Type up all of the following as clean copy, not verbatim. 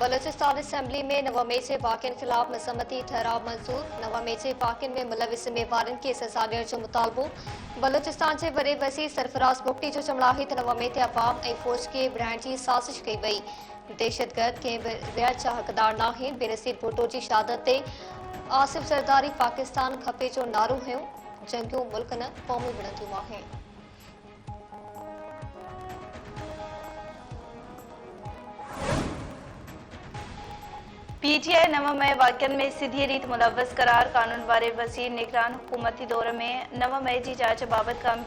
Balochistan assembly में नव मई जे वाक़िअनि ख़िलाफ़ मज़म्मती ठहराव मंज़ूर। नव मई जे वाक़िअनि में मुलविस ज़िम्मेवारनि खे सज़ा ॾियण जो मुतालबो। बलूचिस्तान जे वॾे वज़ीर सरफराज़ बुगटी जो चवणु आहे त नव मई ते अवाम ऐं फ़ौज खे विढ़ाइण जी साज़िश कई वई। दहशतगर्द कंहिं बि रिआयत जा हक़दार नाहिनि। बेनज़ीर भुट्टो जी शहादत ते आसिफ ज़रदारी पाकिस्तान खपे जो नारो हंयो। जंगियूं मुल्क न क़ौमियूं विढ़ंदियूं आहिनि। पीटीआई नव मई वाक़िअनि में सिधी रीत मुलविस करार। कानून वारे वज़ीर निगरान हुकूमती दौर में नव मई जी जांच बाबति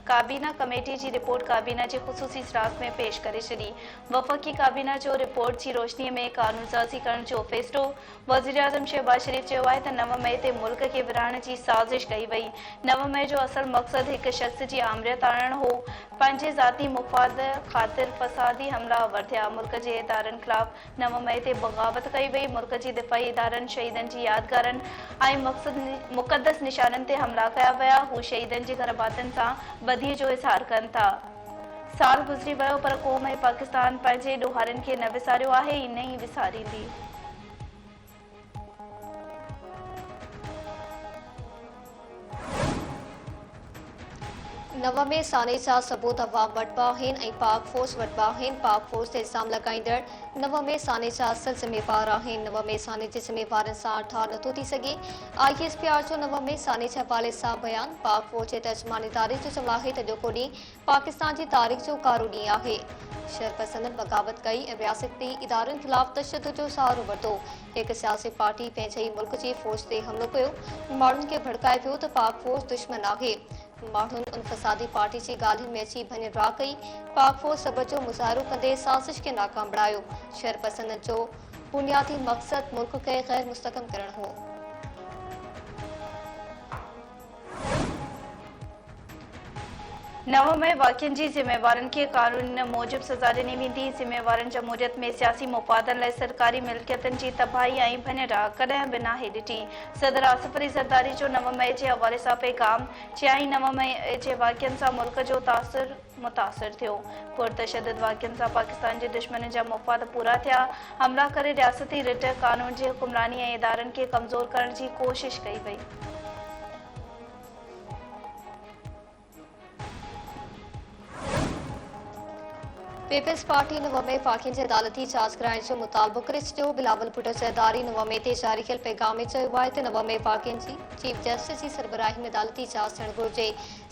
काबीना कमेटी जी रिपोर्ट काबीना जे ख़ुसूसी इजलास में पेश करे छॾी। वफ़ाक़ी काबीना जो रिपोर्ट जी रोशनीअ में कानून साज़ी करण जो फ़ैसिलो। वज़ीर आज़म शहबाज शरीफ़ चयो आहे त नव मई ते मुल्क खे विरहाइण जी साज़िश कई वई। नव मई जो असल मक़सदु हिक शख़्स जी आमरीत आणणु हो। पंहिंजे ज़ाती मुफ़ाद ख़ातिर फ़सादी हमला वरतिया। मुल्क जे इदारनि ख़िलाफ़ नव मई ते बग़ावत कई वई। मुल्क जी दिफ़ाई इदारनि शहीदनि जी यादगारनि ऐं मुक़दस निशाननि ते हमला कया विया। हू शहीदनि जे घर भातियुनि सां बदीअ जो इज़हार कनि था। साल गुज़री वियो पर क़ौम ऐं पाकिस्तान पंहिंजे ॾोहारियुनि खे न विसारियो आहे, ई न ई विसारींदी। नव में साने जा सबूत अवाम वटि आहिनि ऐं पाक फ़ौज वटि आहिनि। पाक फ़ौज ते इल्ज़ाम लॻाईंदड़ नव में साने जा असल ज़िम्मेवार आहिनि। नव में साने जे ज़िम्मेवारनि सां ठाह नथो थी सघे। ISPR जो नव में साने जे हवाले सां बयान। पाक फ़ौज जे तर्जुमान इदारे जो चवणु आहे त ॼोको ॾींहुं पाकिस्तान जी तारीख़ जो कारो ॾींहुं आहे। शरपसंदनि बग़ावत कई ऐं रियासती इदारनि ख़िलाफ़ तशदुद जो सहारो वरितो। हिकु सियासी पार्टी पंहिंजे ई मुल्क जी फ़ौज ते हमिलो कयो। माण्हुनि खे भड़काए पियो त पाक फ़ौज दुश्मन आहे। माण्हुनि उन फसादी पार्टी जी ॻाल्हियुनि में अची भञ कई। पाक फ़ौज सब्र जो मुज़ाहिरो कंदे साज़िश खे नाकाम बणायो। शरपसंदनि जो बुनियादी मक़सदु मुल्क खे ग़ैर मुस्तहकम करणु हो। नव मई वाक़िअनि जी ज़िम्मेवारनि खे कानून मूजिब सज़ा ॾिनी वेंदी। ज़िम्मेवारनि जमहूरियत में सियासी मुफ़ादनि लाइ सरकारी मिल्कियतुनि जी तबाही ऐं भञ कॾहिं बि नाहे ॾिठी। सदर आसिफ अली ज़रदारी जो नव मई जे हवाले सां पैगाम। चयाईं नव मई जे वाक़िअनि सां मुल्क जो तासुर मुतासिर थियो। पुरतशदुद वाक़िअनि सां पाकिस्तान जे दुश्मन जा मुफ़ाद पूरा थिया। हमला करे रियासती रिट कानून जी हुकुमरानी ऐं इदारनि खे कमज़ोर करण जी कोशिश कई वई। पीपल्स पार्टी नव में वाक़िअनि जी अदालती जांच कराइण जो मुतालबो करे छॾियो। बिलावल भुट्टो ज़रदारी नव में ते जारी कयल पैगाम में चयो आहे त नव में वाक़िअनि जी चीफ जस्टिस जी सरबराही में अदालती जांच थियणु घुरिजे।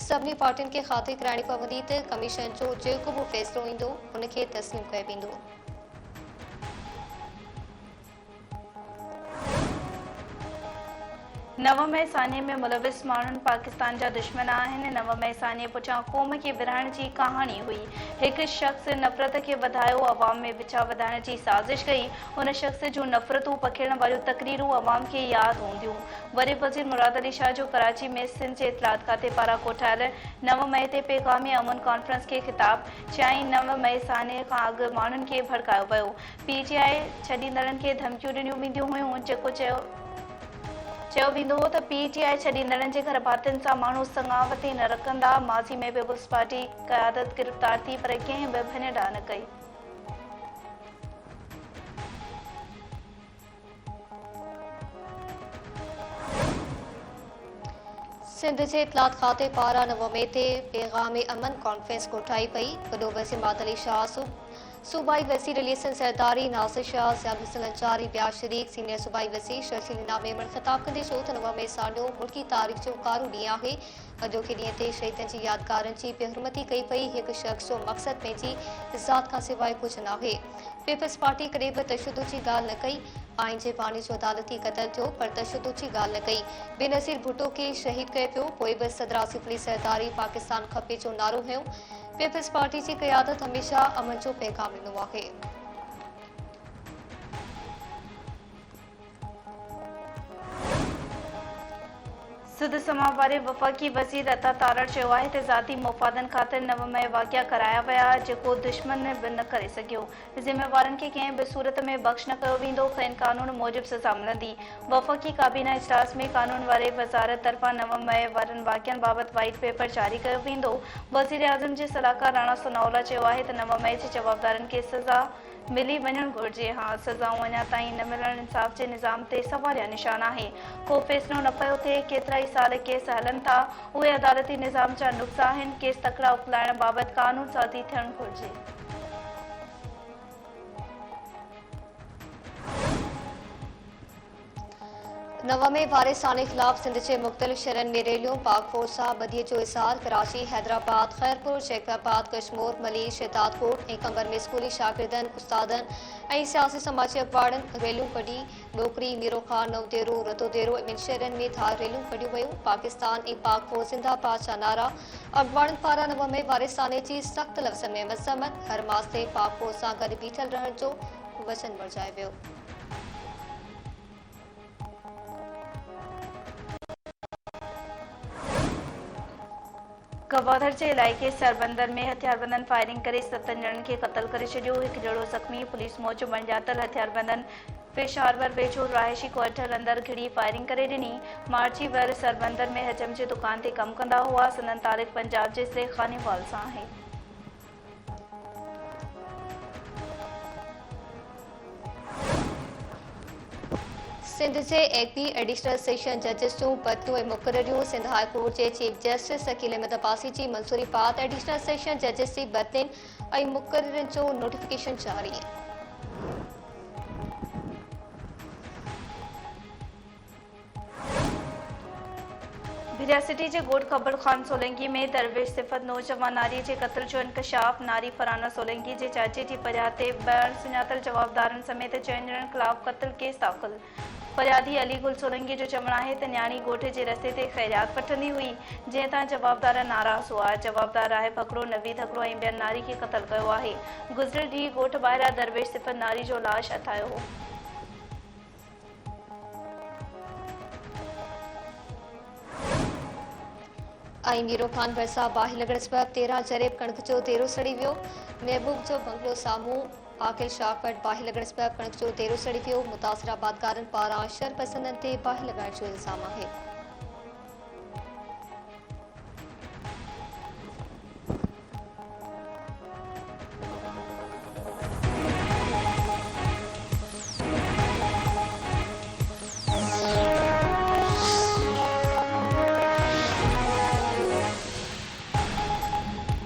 सभिनी पार्टियुनि खे ख़ातिर कराइणी पवंदी त कमीशन जो जेको बि फ़ैसिलो ईंदो उन खे तस्लीम कयो वेंदो। नव मई साने में मुलविस माण्हुनि पाकिस्तान जा दुश्मन आहिनि। नव मई साने पुठियां क़ौम खे विरहाइण जी कहाणी हुई। हिकु शख़्स नफ़रत खे वधायो, अवाम में विछा वधाइण जी साज़िश कई। उन शख़्स जूं नफ़रतूं पखिड़ण वारियूं तक़रीरूं अवाम खे यादि हूंदियूं। वरी वज़ीर मुराद अली शाह जो कराची में सिंध जे इत्तलात खाते पारां कोठायल नव मई ते पैगामी अमन कॉन्फ्रेंस खे ख़िताब। चयाईं नव मई साने खां अॻु माण्हुनि खे भड़कायो वियो। PTI छॾींदड़नि खे धमकियूं ॾिनियूं वेंदियूं हुयूं। जेको चयो वेंदो हो त PTI छॾींदड़नि जे घर भातियुनि सां माण्हू संगावती न रखंदा। माज़ी में पीपल्स पार्टी क़यादत गिरफ़्तार थी पर कंहिं बि भञ न कई। सिंध जे इत्तलात खाते पारां नव मई ते पैगाम अमन कॉन्फ्रेंस कोठाई पई। वॾो वज़ीर मुराद अली शाह, सूबाई वज़ीर अली हसन ज़रदारी, नासिर शाह, ज़ियाउल हसन अंसारी, ॿिया शरीक सीनियर सूबाई वज़ीर शर्जील इनाम मेमण ख़िताब कंदे चयो त नव मई साॻियो मुल्की तारीख़ जो कारो ॾींहुं आहे। अॼोके ॾींहं ते शहीदनि जी यादगारनि जी बेहरमती कई पई। हिकु शख़्स जो मक़सदु पंहिंजी ज़ात खां सवाइ कुझु न आहे। पीपल्स पार्टी कॾहिं बि तशदुद जी ॻाल्हि न कई। आइन जे बानी जो अदालती क़तल थियो पर तशदुद जी ॻाल्हि न कई। बेनज़ीर भुट्टो खे शहीद कयो पियो। पोइ बि सदर आसिफ अली ज़रदारी पाकिस्तान खपे जो नारो हंयो। पीपल्स पार्टी जी क़यादत हमेशह अमन जो पैगाम ॾिनो आहे। सिंध समा वारे वफ़ाक़ी वज़ीर अता तारड़ चयो आहे त ज़ाती मुफ़ादनि ख़ातिर नव मई वाक़िआ कराया विया जेको दुश्मन बि न करे सघियो। ज़िम्मेवारनि खे कंहिं बि सूरत में बख़्श न कयो वेंदो। खेनि कानून मूजिब सज़ा मिलंदी। वफ़ाक़ी काबीना इजलास में कानून वारे वज़ारत तरफ़ां नव मई वारनि वाक़िअनि बाबति वाइट पेपर जारी कयो वेंदो। वज़ीर आज़म जे सलाहकार राणा सनाउल्ला चयो आहे त नव मई जे जवाबदारनि खे सज़ा मिली वञणु घुरिजे। हाँ, सज़ाऊं अञा ताईं न मिलण इंसाफ़ जे निज़ाम ते सवालिया निशान आहे। को फ़ैसिलो न पियो थिए, केतिरा ई साल केस हलनि था, उहे अदालती निज़ाम जा नुक़्स आहिनि। केस तकिड़ा उकलाइण बाबति क़ानून साज़ी थियणु घुरिजे। नव में वारिसाने खिलाफ सिंध के मुख्तलिफ शहरनि में रैलियूं। पाक फौज सां बदीअ जो इज़हार। कराची, हैदराबाद, खैरपुर, जैकबाबाद, कशमोर, मलीर, शहदादकोट ऐं कंबर में स्कूली शागिर्दनि, उस्तादनि ऐं सियासी समाजी अख़बारनि रैलियूं कढी। डोकरी, मीरो खान, नवदेरो, रतोदेरो ऐं ॿिनि शहरनि में थार रैलियूं कढियूं वयूं। पाकिस्तान ऐं पाक फौज ज़िंदाबाद जा नारा। अख़बारनि पारां नव में वारिसाने जी सख़्त लफ़्ज़ में मज़म्मत। हर मास ते पाक फौज सां गॾु बीठल रहण जो वचन वरिजाए वियो। गवादर जे इलाइक़े सरबंदर में हथियारबंदनि फायरिंग करे 7 ॼणनि खे क़तल करे छॾियो। हिकु ॼणो ज़ख़्मी। पुलिस मूजिबि अणॼातल हथियारबंदनि फिश हार्बर वेझो रहायशी क्वार्टर अंदरि घिड़ी फायरिंग करे ॾिनी। मार्ची वर सरबंदर में हजम जे दुकान ते कमु कंदा हुआ। संदनि तारीख़ पंजाब जे ज़िले खानीवाल सां आहे। सिंध जे एपी एडिशनल सेशन जजिस जूं पदवियूं ऐं मुक़ररियूं। सिंध हाई कोर्ट जे चीफ जस्टिस शकील अहमद अब्बासी जी मंज़ूरी बाद एडिशनल सेशन जजिस जी बदिलियुनि ऐं मुक़ररियुनि जो नोटिफिकेशन जारी। भिरिया सिटी जे ॻोठ ख़बर ख़ान सोलंकी में दरवेश सिफ़त नौजवान नारी जे क़त्ल जो इंकशाफ। नारी फराना सोलंकी जे चाचे जी फरियाद ते ॿाहिरि सुञातल जवाबदारनि समेत 4 ॼणनि ख़िलाफ़ क़त्ल केस दाख़िल। फरियादी अली गुल सोलंकी जो चवणु आहे त न्याणी ॻोठ जे रस्ते ते ख़ैरियात वठंदी हुई, जंहिं तां जवाबदार नाराज़ हुआ। जवाबदार आहे भकड़ो, नवीद हकड़ो ऐं ॿियनि नारी खे क़त्ल कयो आहे। गुज़िरियल ॾींहुं ॻोठ ॿाहिरां दरवेश सिफ़त नारी जो लाश हथायो हो। ऐं मीरो खान भरिसां बाहि लॻण सबबि 13 जरेब कणिक जो देरो सड़ी वियो। महबूब जो बंगलो साम्हूं आकिल शाह वटि बाहि लॻण सबबि कणिक जो देरो सड़ी वियो। मुतासिर आबादकारनि पारां शरपसंदनि ते बाहि लॻाइण जो इल्ज़ाम आहे।